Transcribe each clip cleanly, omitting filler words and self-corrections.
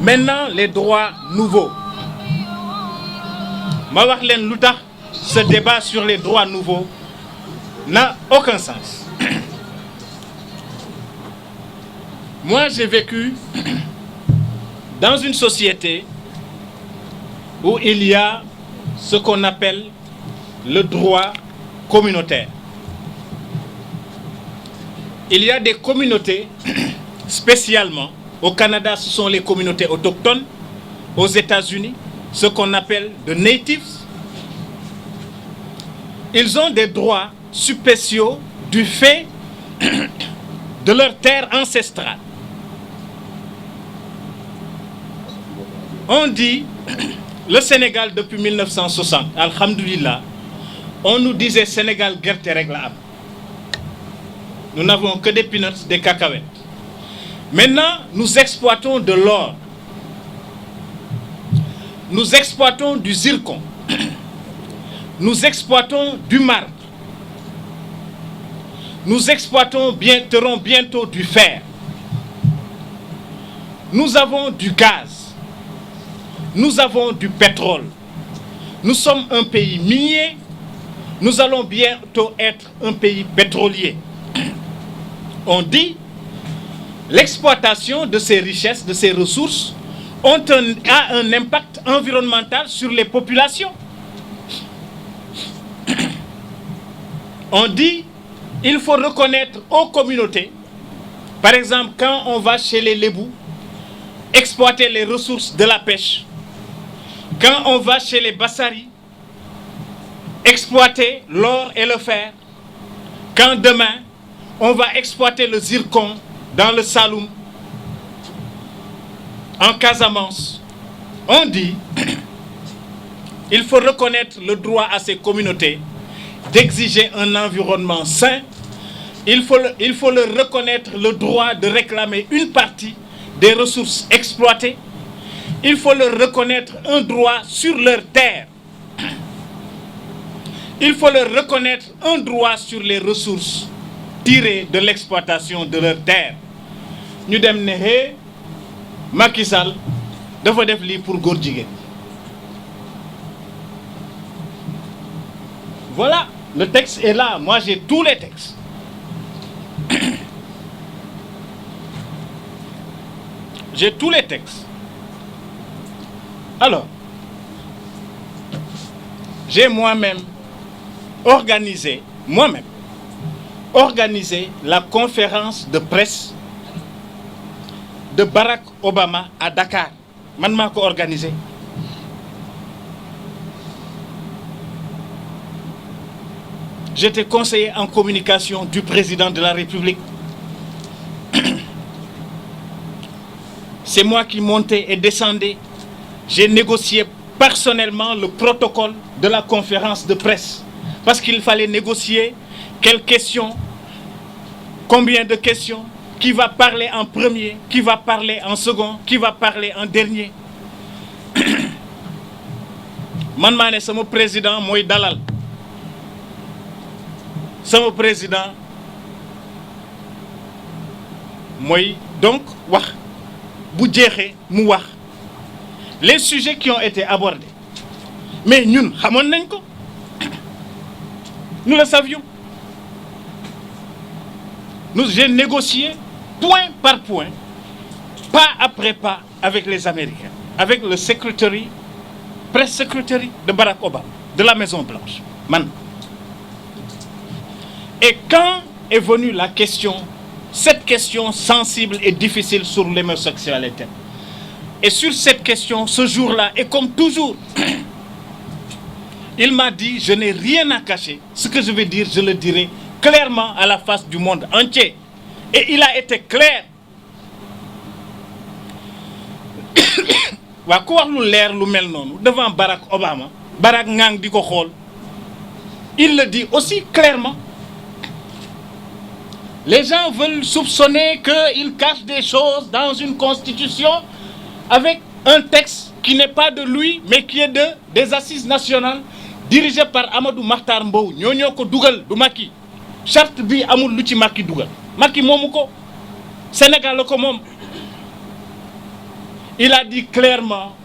Maintenant, les droits nouveaux. Ma wax leen lu tax ce débat sur les droits nouveaux n'a aucun sens. Moi, j'ai vécu dans une société où il y a ce qu'on appelle le droit communautaire. Il y a des communautés, spécialement au Canada, ce sont les communautés autochtones, aux États-Unis, ce qu'on appelle de natives. Ils ont des droits spéciaux du fait de leur terre ancestrale. On dit, le Sénégal depuis 1960, alhamdoulilah, on nous disait Sénégal gerte rek la am. Nous n'avons que des peanuts, des cacahuètes. Maintenant, nous exploitons de l'or. Nous exploitons du zircon. Nous exploitons du marbre. Nous exploitons bientôt du fer. Nous avons du gaz. Nous avons du pétrole. Nous sommes un pays minier. Nous allons bientôt être un pays pétrolier. On dit l'exploitation de ces richesses, de ces ressources, a un impact environnemental sur les populations. On dit il faut reconnaître aux communautés, par exemple quand on va chez les Lébous, exploiter les ressources de la pêche, quand on va chez les Bassari, exploiter l'or et le fer, quand demain on va exploiter le zircon dans le Saloum, en Casamance, on dit il faut reconnaître le droit à ces communautés d'exiger un environnement sain. Il faut leur reconnaître le droit de réclamer une partie des ressources exploitées. Il faut leur reconnaître un droit sur leur terre. Il faut leur reconnaître un droit sur les ressources tirées de l'exploitation de leur terre. Ñu dem ne hé Macky Sall dafa def lii pour góor jigéen. Voilà, le texte est là. Moi, j'ai tous les textes. J'ai tous les textes. Alors, j'ai moi-même organisé la conférence de presse de Barack Obama à Dakar. Man maa ko organisé. J'étais conseiller en communication du président de la République. C'est moi qui montais et descendais. J'ai négocié personnellement le protocole de la conférence de presse. Parce qu'il fallait négocier quelles questions, combien de questions, qui va parler en premier, qui va parler en second, qui va parler en dernier. Man maa ne sama président mooy dalal. Sama président mooy donc wax bu jeexee mu wax les sujets qui ont été abordés mais ñun xamoon nañ ko nous le savions. J'ai négocié point par point, pas après pas avec les Américains, avec le secretary, press secretary de Barack Obama, de la Maison Blanche, man. Et quand est venue la question, cette question sensible et difficile sur l'homosexualité, et sur cette question, ce jour-là, et comme toujours, il m'a dit, je n'ai rien à cacher. Ce que je vais dire, je le dirai clairement à la face du monde entier. Et il a été clair. Wa ko wax lu leer lu mel noonu devant Barack Obama, Barack ngang di ko xool. Il le dit aussi clairement. Les gens veulent soupçonner qu'il cache des choses dans une constitution avec un texte qui n'est pas de lui, mais qui est des assises nationales dirigées par Amadou Mahtar Mbow. Ñoo ko dugal du Macky. Charte bi amul lu ci Macky dugal. Macky moomu ko. Sénégal la ko moom. il a dit clairement,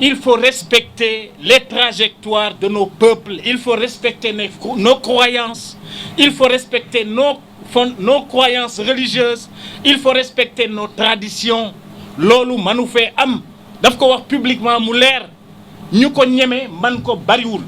il faut respecter les trajectoires de nos peuples, il faut respecter nos croyances, il faut respecter nos croyances religieuses, il faut respecter nos traditions. Loolu manu fee am daf ko wax publiquement mu leer ñu ko ñeme man ko bariwul